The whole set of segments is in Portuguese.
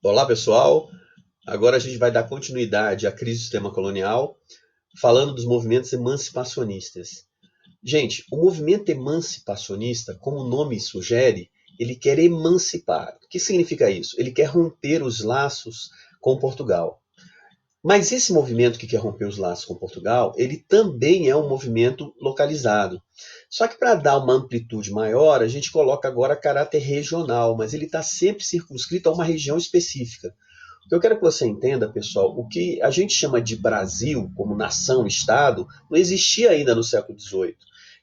Olá, pessoal. Agora a gente vai dar continuidade à crise do sistema colonial, falando dos movimentos emancipacionistas. Gente, o movimento emancipacionista, como o nome sugere, ele quer emancipar. O que significa isso? Ele quer romper os laços com Portugal. Mas esse movimento que quer romper os laços com Portugal, ele também é um movimento localizado. Só que para dar uma amplitude maior, a gente coloca agora caráter regional, mas ele está sempre circunscrito a uma região específica. Eu quero que você entenda, pessoal, o que a gente chama de Brasil como nação, Estado, não existia ainda no século XVIII.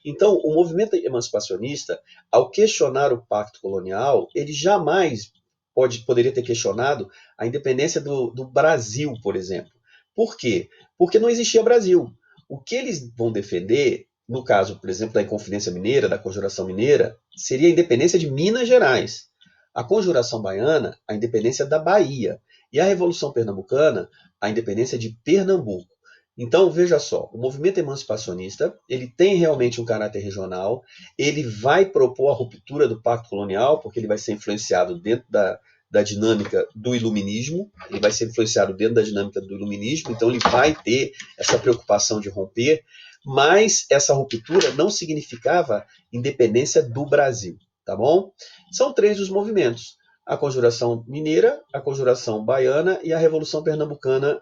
Então, o movimento emancipacionista, ao questionar o pacto colonial, ele jamais poderia ter questionado a independência do Brasil, por exemplo. Por quê? Porque não existia Brasil. O que eles vão defender, no caso, por exemplo, da Inconfidência Mineira, da Conjuração Mineira, seria a independência de Minas Gerais. A Conjuração Baiana, a independência da Bahia. E a Revolução Pernambucana, a independência de Pernambuco. Então, veja só, o movimento emancipacionista, ele tem realmente um caráter regional, ele vai propor a ruptura do pacto colonial, porque ele vai ser influenciado dentro da dinâmica do iluminismo, ele vai ser influenciado dentro da dinâmica do iluminismo, então ele vai ter essa preocupação de romper, mas essa ruptura não significava independência do Brasil, tá bom? São três os movimentos: a Conjuração Mineira, a Conjuração Baiana e a Revolução Pernambucana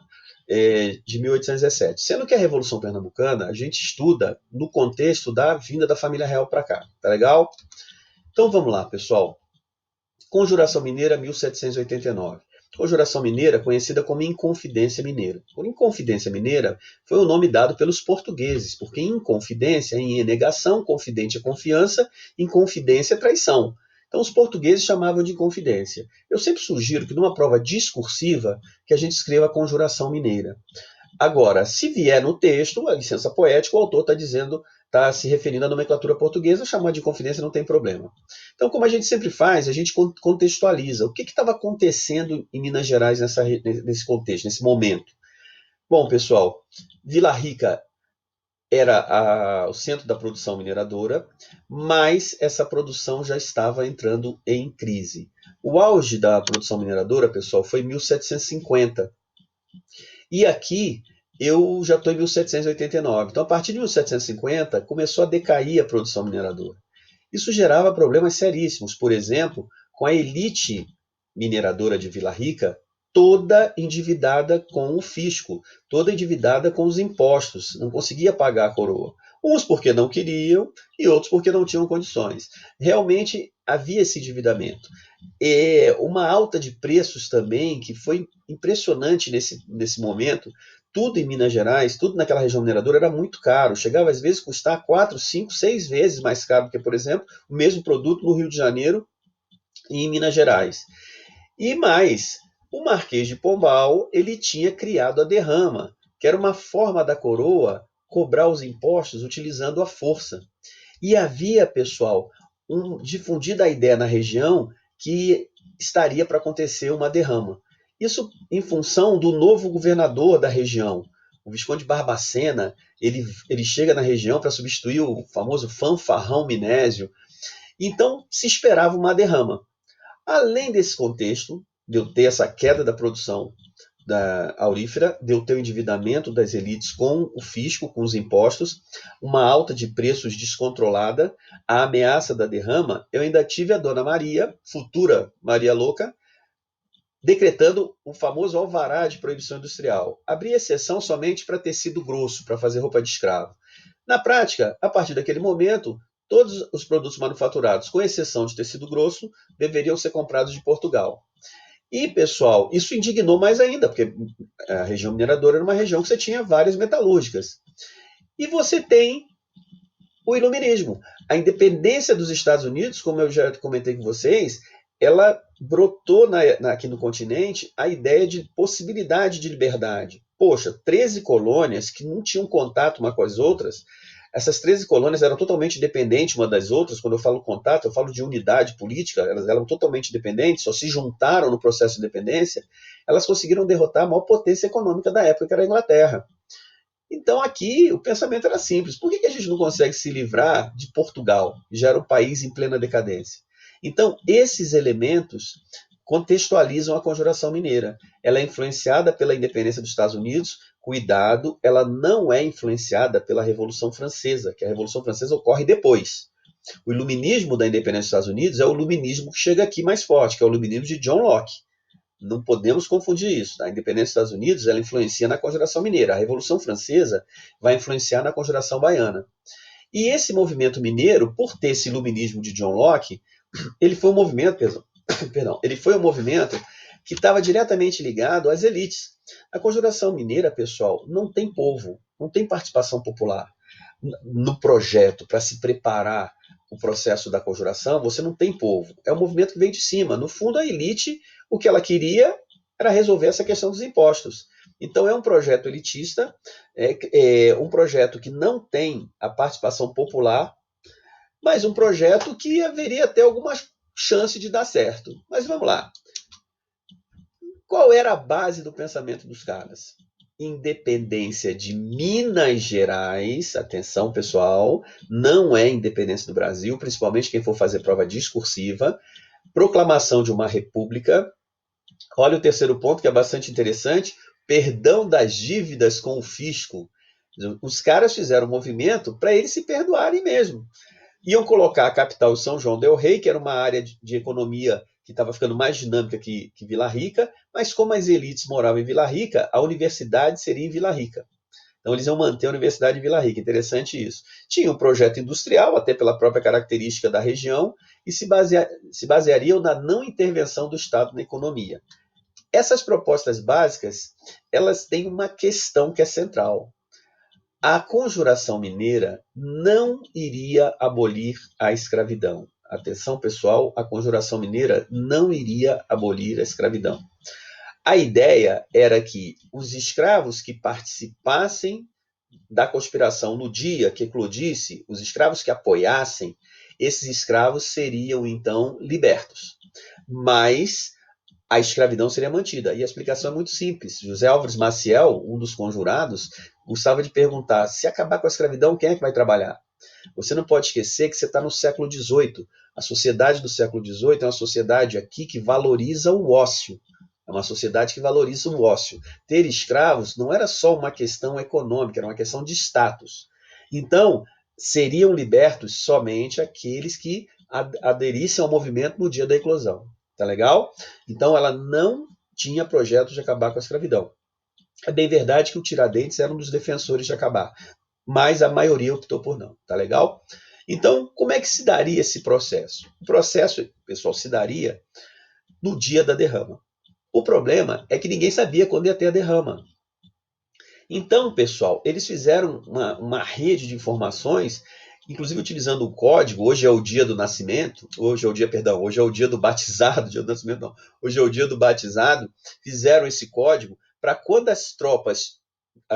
de 1817. Sendo que a Revolução Pernambucana a gente estuda no contexto da vinda da família real para cá, tá legal? Então vamos lá, pessoal. Conjuração Mineira, 1789. Conjuração Mineira, conhecida como Inconfidência Mineira. Por Inconfidência Mineira foi o nome dado pelos portugueses, porque inconfidência, em negação, confidente é confiança, inconfidência é traição. Então os portugueses chamavam de Inconfidência. Eu sempre sugiro que numa prova discursiva que a gente escreva Conjuração Mineira. Agora, se vier no texto, a licença poética, o autor está dizendo, está se referindo à nomenclatura portuguesa, chamar de confidência não tem problema. Então, como a gente sempre faz, a gente contextualiza. O que estava acontecendo em Minas Gerais nesse contexto, nesse momento? Bom, pessoal, Vila Rica era o centro da produção mineradora, mas essa produção já estava entrando em crise. O auge da produção mineradora, pessoal, foi em 1750. E aqui eu já estou em 1789. Então, a partir de 1750, começou a decair a produção mineradora. Isso gerava problemas seríssimos, por exemplo, com a elite mineradora de Vila Rica toda endividada com o fisco, toda endividada com os impostos, não conseguia pagar a coroa. Uns porque não queriam e outros porque não tinham condições. Realmente havia esse endividamento. Uma alta de preços também, que foi impressionante nesse momento. Tudo em Minas Gerais, tudo naquela região mineradora era muito caro. Chegava às vezes a custar 4, 5, 6 vezes mais caro do que, por exemplo, o mesmo produto no Rio de Janeiro e em Minas Gerais. E mais, o Marquês de Pombal, ele tinha criado a derrama, que era uma forma da coroa cobrar os impostos utilizando a força. E havia, pessoal, difundida a ideia na região que estaria para acontecer uma derrama. Isso em função do novo governador da região, o Visconde Barbacena. Ele chega na região para substituir o famoso fanfarrão Minésio. Então se esperava uma derrama. Além desse contexto, de eu ter essa queda da produção da aurífera, de eu ter o endividamento das elites com o fisco, com os impostos, uma alta de preços descontrolada, a ameaça da derrama, eu ainda tive a Dona Maria, futura Maria Louca, decretando o famoso alvará de proibição industrial. Abria exceção somente para tecido grosso, para fazer roupa de escravo. Na prática, a partir daquele momento, todos os produtos manufaturados, com exceção de tecido grosso, deveriam ser comprados de Portugal. E, pessoal, isso indignou mais ainda, porque a região mineradora era uma região que você tinha várias metalúrgicas. E você tem o iluminismo. A independência dos Estados Unidos, como eu já comentei com vocês, ela brotou aqui no continente a ideia de possibilidade de liberdade. Poxa, 13 colônias que não tinham contato uma com as outras, essas 13 colônias eram totalmente dependentes uma das outras. Quando eu falo contato, eu falo de unidade política. Elas eram totalmente dependentes, só se juntaram no processo de independência. Elas conseguiram derrotar a maior potência econômica da época, que era a Inglaterra. Então aqui o pensamento era simples. Por que a gente não consegue se livrar de Portugal, que já era um país em plena decadência? Então esses elementos contextualizam a Conjuração Mineira. Ela é influenciada pela independência dos Estados Unidos. Cuidado, ela não é influenciada pela Revolução Francesa, que a Revolução Francesa ocorre depois. O iluminismo da independência dos Estados Unidos é o iluminismo que chega aqui mais forte, que é o iluminismo de John Locke. Não podemos confundir isso. A independência dos Estados Unidos ela influencia na Conjuração Mineira. A Revolução Francesa vai influenciar na Conjuração Baiana. E esse movimento mineiro, por ter esse iluminismo de John Locke, ele foi um movimento, ele foi um movimento que estava diretamente ligado às elites. A Conjuração Mineira, pessoal, não tem povo, não tem participação popular no projeto para se preparar o processo da conjuração. Você não tem povo, é um movimento que vem de cima. No fundo, a elite, o que ela queria era resolver essa questão dos impostos. Então é um projeto elitista, um projeto que não tem a participação popular, mas um projeto que haveria até alguma chance de dar certo. Mas vamos lá. Qual era a base do pensamento dos caras? Independência de Minas Gerais, atenção pessoal, não é independência do Brasil, principalmente quem for fazer prova discursiva, proclamação de uma república. Olha o terceiro ponto, que é bastante interessante, perdão das dívidas com o fisco. Os caras fizeram um movimento para eles se perdoarem mesmo. Iam colocar a capital em São João del Rei, que era uma área de economia que estava ficando mais dinâmica que Vila Rica, mas como as elites moravam em Vila Rica, a universidade seria em Vila Rica. Então eles iam manter a universidade em Vila Rica, interessante isso. Tinha um projeto industrial, até pela própria característica da região, e se baseariam na não intervenção do Estado na economia. Essas propostas básicas, elas têm uma questão que é central. A Conjuração Mineira não iria abolir a escravidão. Atenção, pessoal, a Conjuração Mineira não iria abolir a escravidão. A ideia era que os escravos que participassem da conspiração no dia que eclodisse, os escravos que apoiassem, esses escravos seriam então libertos. Mas a escravidão seria mantida. E a explicação é muito simples. José Álvares Maciel, um dos conjurados, gostava de perguntar: se acabar com a escravidão, quem é que vai trabalhar? Você não pode esquecer que você está no século XVIII. A sociedade do século XVIII é uma sociedade aqui que valoriza o ócio. É uma sociedade que valoriza o ócio. Ter escravos não era só uma questão econômica, era uma questão de status. Então, seriam libertos somente aqueles que aderissem ao movimento no dia da eclosão. Tá legal? Então, ela não tinha projeto de acabar com a escravidão. É bem verdade que o Tiradentes era um dos defensores de acabar, mas a maioria optou por não. Tá legal? Então, como é que se daria esse processo? O processo, pessoal, se daria no dia da derrama. O problema é que ninguém sabia quando ia ter a derrama. Então, pessoal, eles fizeram uma rede de informações, inclusive utilizando o código. Hoje é o dia do nascimento, hoje é o dia do batizado, dia do nascimento não, hoje é o dia do batizado. Fizeram esse código para quando as tropas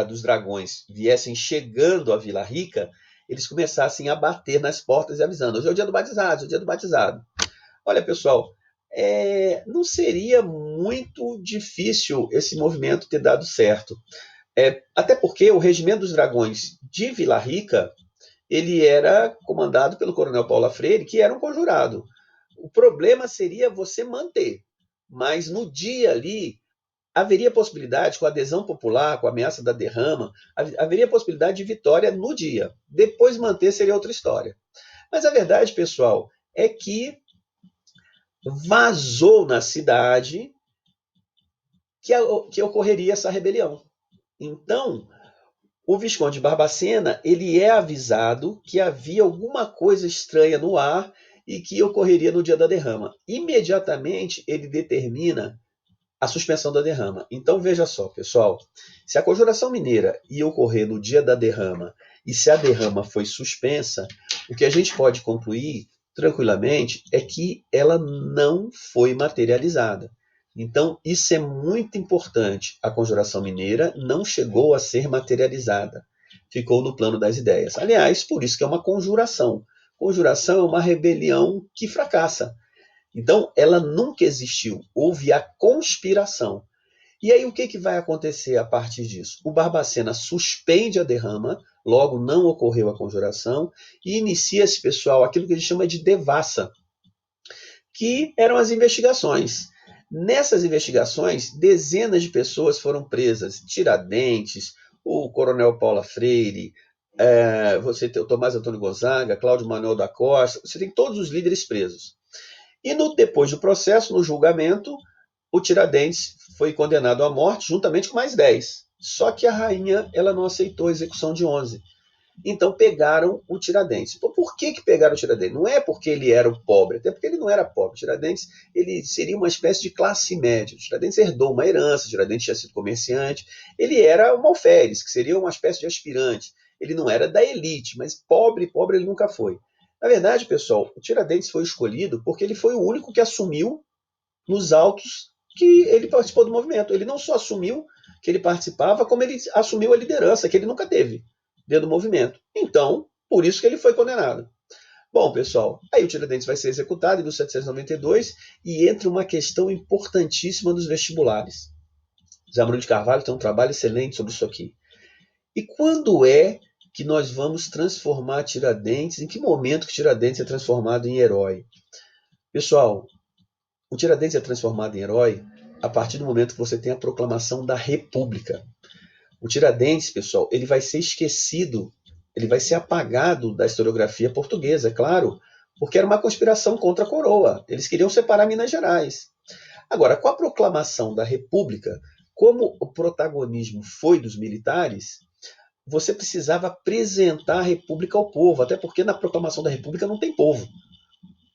dos dragões viessem chegando à Vila Rica, eles começassem a bater nas portas e avisando: hoje é o dia do batizado, hoje é o dia do batizado. Olha, pessoal, não seria muito difícil esse movimento ter dado certo. Até porque o Regimento dos Dragões de Vila Rica, ele era comandado pelo Coronel Paula Freire, que era um conjurado. O problema seria você manter, mas no dia ali haveria possibilidade, com a adesão popular, com a ameaça da derrama, haveria possibilidade de vitória no dia. Depois manter seria outra história. Mas a verdade, pessoal, é que vazou na cidade que ocorreria essa rebelião. Então, o Visconde Barbacena, ele é avisado que havia alguma coisa estranha no ar e que ocorreria no dia da derrama. Imediatamente, ele determina a suspensão da derrama. Então, veja só, pessoal, se a Conjuração Mineira ia ocorrer no dia da derrama e se a derrama foi suspensa, o que a gente pode concluir tranquilamente é que ela não foi materializada. Então, isso é muito importante. A Conjuração Mineira não chegou a ser materializada. Ficou no plano das ideias. Aliás, por isso que é uma conjuração. Conjuração é uma rebelião que fracassa. Então, ela nunca existiu. Houve a conspiração. E aí, o que vai acontecer a partir disso? O Barbacena suspende a derrama, logo não ocorreu a conjuração, e inicia-se, pessoal, aquilo que a gente chama de devassa, que eram as investigações. Nessas investigações, dezenas de pessoas foram presas. Tiradentes, o coronel Paula Freire, você tem o Tomás Antônio Gonzaga, Cláudio Manuel da Costa, você tem todos os líderes presos. E depois do processo, no julgamento, o Tiradentes foi condenado à morte juntamente com mais 10. Só que a rainha ela não aceitou a execução de 11. Então pegaram o Tiradentes. Por que pegaram o Tiradentes? Não é porque ele era o pobre, até porque ele não era pobre. O Tiradentes ele seria uma espécie de classe média. O Tiradentes herdou uma herança, o Tiradentes tinha sido comerciante. Ele era um alferes, que seria uma espécie de aspirante. Ele não era da elite, mas pobre ele nunca foi. Na verdade, pessoal, o Tiradentes foi escolhido porque ele foi o único que assumiu nos autos que ele participou do movimento. Ele não só assumiu que ele participava, como ele assumiu a liderança, que ele nunca teve dentro do movimento. Então, por isso que ele foi condenado. Bom, pessoal, aí o Tiradentes vai ser executado em 1792 e entra uma questão importantíssima dos vestibulares. Zé Amorim de Carvalho tem um trabalho excelente sobre isso aqui. E quando é que nós vamos transformar Tiradentes? Em que momento que Tiradentes é transformado em herói? Pessoal, o Tiradentes é transformado em herói a partir do momento que você tem a proclamação da República. O Tiradentes, pessoal, ele vai ser esquecido, ele vai ser apagado da historiografia portuguesa, é claro, porque era uma conspiração contra a coroa. Eles queriam separar Minas Gerais. Agora, com a proclamação da República, como o protagonismo foi dos militares, você precisava apresentar a República ao povo, até porque na proclamação da República não tem povo.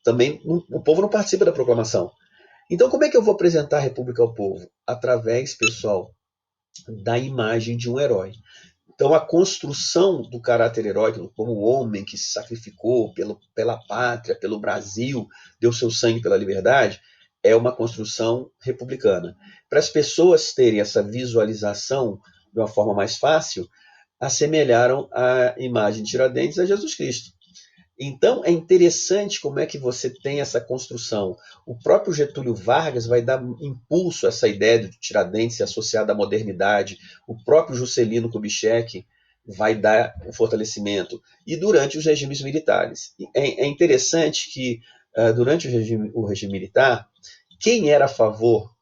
Também o povo não participa da proclamação. Então, como é que eu vou apresentar a República ao povo? Através, pessoal, da imagem de um herói. Então, a construção do caráter heróico, como o homem que se sacrificou pela pátria, pelo Brasil, deu seu sangue pela liberdade, é uma construção republicana. Para as pessoas terem essa visualização de uma forma mais fácil, assemelharam a imagem de Tiradentes a Jesus Cristo. Então, é interessante como é que você tem essa construção. O próprio Getúlio Vargas vai dar impulso a essa ideia de Tiradentes associada à modernidade. O próprio Juscelino Kubitschek vai dar um fortalecimento. E durante os regimes militares. É interessante que, durante o regime militar, quem era a favor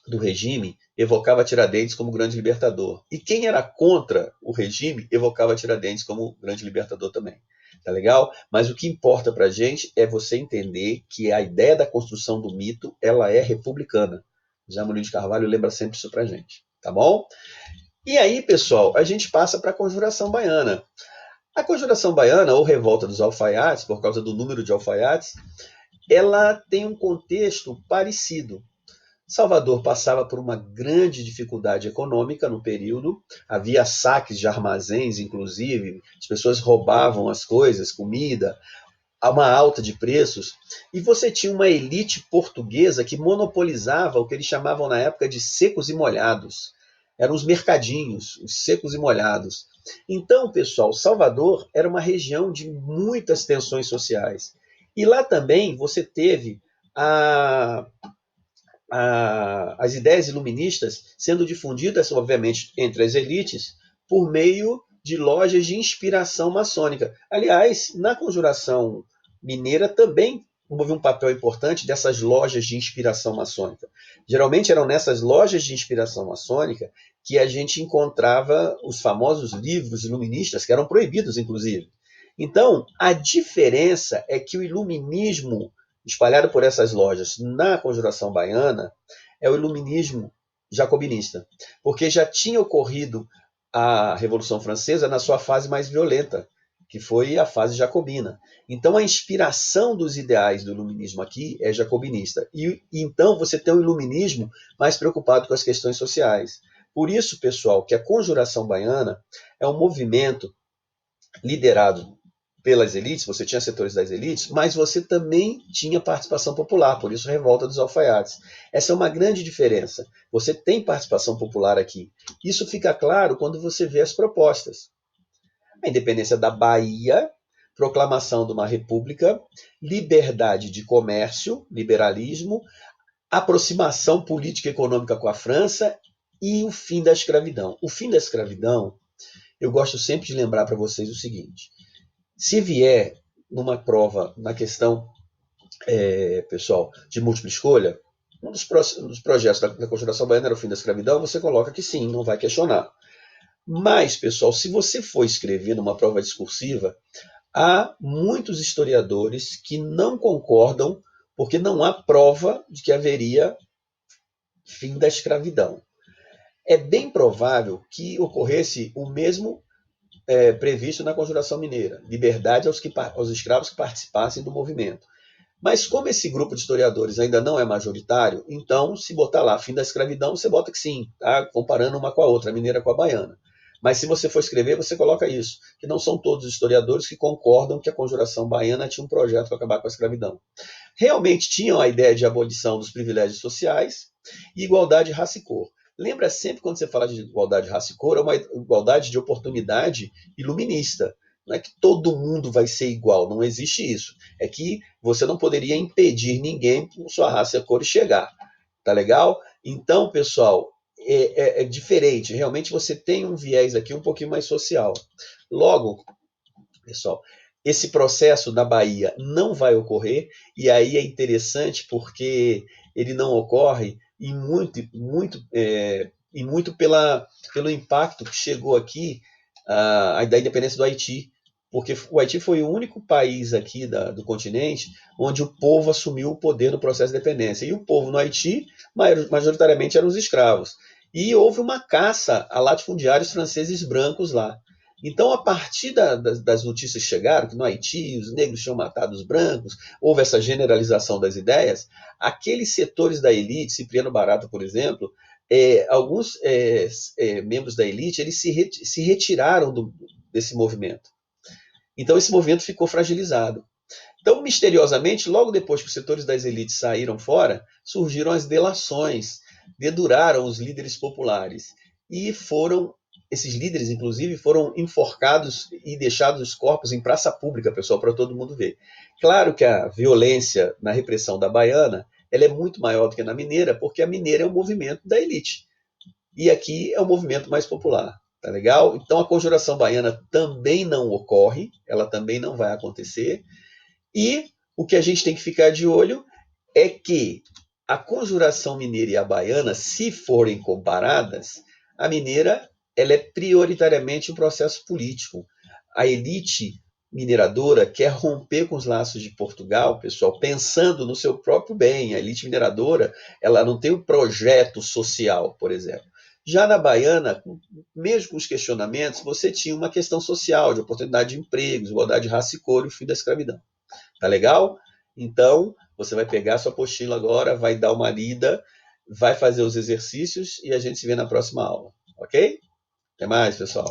do regime evocava Tiradentes como grande libertador. E quem era contra o regime evocava Tiradentes como grande libertador também. Tá legal? Mas o que importa pra gente é você entender que a ideia da construção do mito, ela é republicana. José Amorim de Carvalho lembra sempre isso pra gente, tá bom? E aí, pessoal, a gente passa para a Conjuração Baiana. A Conjuração Baiana, ou Revolta dos Alfaiates, por causa do número de alfaiates, ela tem um contexto parecido. Salvador passava por uma grande dificuldade econômica no período, havia saques de armazéns, inclusive, as pessoas roubavam as coisas, comida, a uma alta de preços, e você tinha uma elite portuguesa que monopolizava o que eles chamavam na época de secos e molhados. Eram os mercadinhos, os secos e molhados. Então, pessoal, Salvador era uma região de muitas tensões sociais. E lá também você teve a as ideias iluministas sendo difundidas, obviamente, entre as elites, por meio de lojas de inspiração maçônica. Aliás, na Conjuração Mineira também houve um papel importante dessas lojas de inspiração maçônica. Geralmente eram nessas lojas de inspiração maçônica que a gente encontrava os famosos livros iluministas, que eram proibidos, inclusive. Então, a diferença é que o iluminismo espalhado por essas lojas na Conjuração Baiana é o iluminismo jacobinista, porque já tinha ocorrido a Revolução Francesa na sua fase mais violenta, que foi a fase jacobina. Então a inspiração dos ideais do iluminismo aqui é jacobinista. E então você tem um iluminismo mais preocupado com as questões sociais. Por isso, pessoal, que a Conjuração Baiana é um movimento liderado pelas elites, você tinha setores das elites, mas você também tinha participação popular, por isso Revolta dos Alfaiates. Essa é uma grande diferença. Você tem participação popular aqui. Isso fica claro quando você vê as propostas. A independência da Bahia, proclamação de uma república, liberdade de comércio, liberalismo, aproximação política e econômica com a França e o fim da escravidão. O fim da escravidão, eu gosto sempre de lembrar para vocês o seguinte: se vier numa prova, na questão, pessoal, de múltipla escolha, um dos projetos da Conjuração Baiana era o fim da escravidão, você coloca que sim, não vai questionar. Mas, pessoal, se você for escrever numa prova discursiva, há muitos historiadores que não concordam, porque não há prova de que haveria fim da escravidão. É bem provável que ocorresse o mesmo previsto na Conjuração Mineira, liberdade aos escravos que participassem do movimento. Mas como esse grupo de historiadores ainda não é majoritário, então, se botar lá fim da escravidão, você bota que sim, tá? Comparando uma com a outra, a mineira com a baiana. Mas se você for escrever, você coloca isso, que não são todos os historiadores que concordam que a Conjuração Baiana tinha um projeto para acabar com a escravidão. Realmente tinham a ideia de abolição dos privilégios sociais e igualdade de raça e cor. Lembra sempre, quando você fala de igualdade de raça e cor, é uma igualdade de oportunidade iluminista. Não é que todo mundo vai ser igual, não existe isso. É que você não poderia impedir ninguém por sua raça e cor chegar. Tá legal? Então, pessoal, é diferente. Realmente você tem um viés aqui um pouquinho mais social. Logo, pessoal, esse processo na Bahia não vai ocorrer, e aí é interessante porque ele não ocorre e muito pelo impacto que chegou aqui da independência do Haiti, porque o Haiti foi o único país aqui do continente onde o povo assumiu o poder no processo de independência. E o povo no Haiti, majoritariamente, eram os escravos. E houve uma caça a latifundiários franceses brancos lá. Então, a partir das notícias que chegaram, que no Haiti os negros tinham matado os brancos, houve essa generalização das ideias, aqueles setores da elite, Cipriano Barata, por exemplo, alguns membros da elite, eles se retiraram desse movimento. Então, esse movimento ficou fragilizado. Então, misteriosamente, logo depois que os setores das elites saíram fora, surgiram as delações, deduraram os líderes populares e esses líderes, inclusive, foram enforcados e deixados os corpos em praça pública, pessoal, para todo mundo ver. Claro que a violência na repressão da baiana ela é muito maior do que na mineira, porque a mineira é um movimento da elite. E aqui é um movimento mais popular. Tá legal? Então a conjuração baiana também não ocorre, ela também não vai acontecer. E o que a gente tem que ficar de olho é que a conjuração mineira e a baiana, se forem comparadas, a mineira ela é prioritariamente um processo político. A elite mineradora quer romper com os laços de Portugal, pessoal, pensando no seu próprio bem. A elite mineradora ela não tem um projeto social, por exemplo. Já na baiana, mesmo com os questionamentos, você tinha uma questão social, de oportunidade de empregos, igualdade de raça e cor e o fim da escravidão. Tá legal? Então, você vai pegar a sua apostila agora, vai dar uma lida, vai fazer os exercícios e a gente se vê na próxima aula, ok? Até mais, pessoal.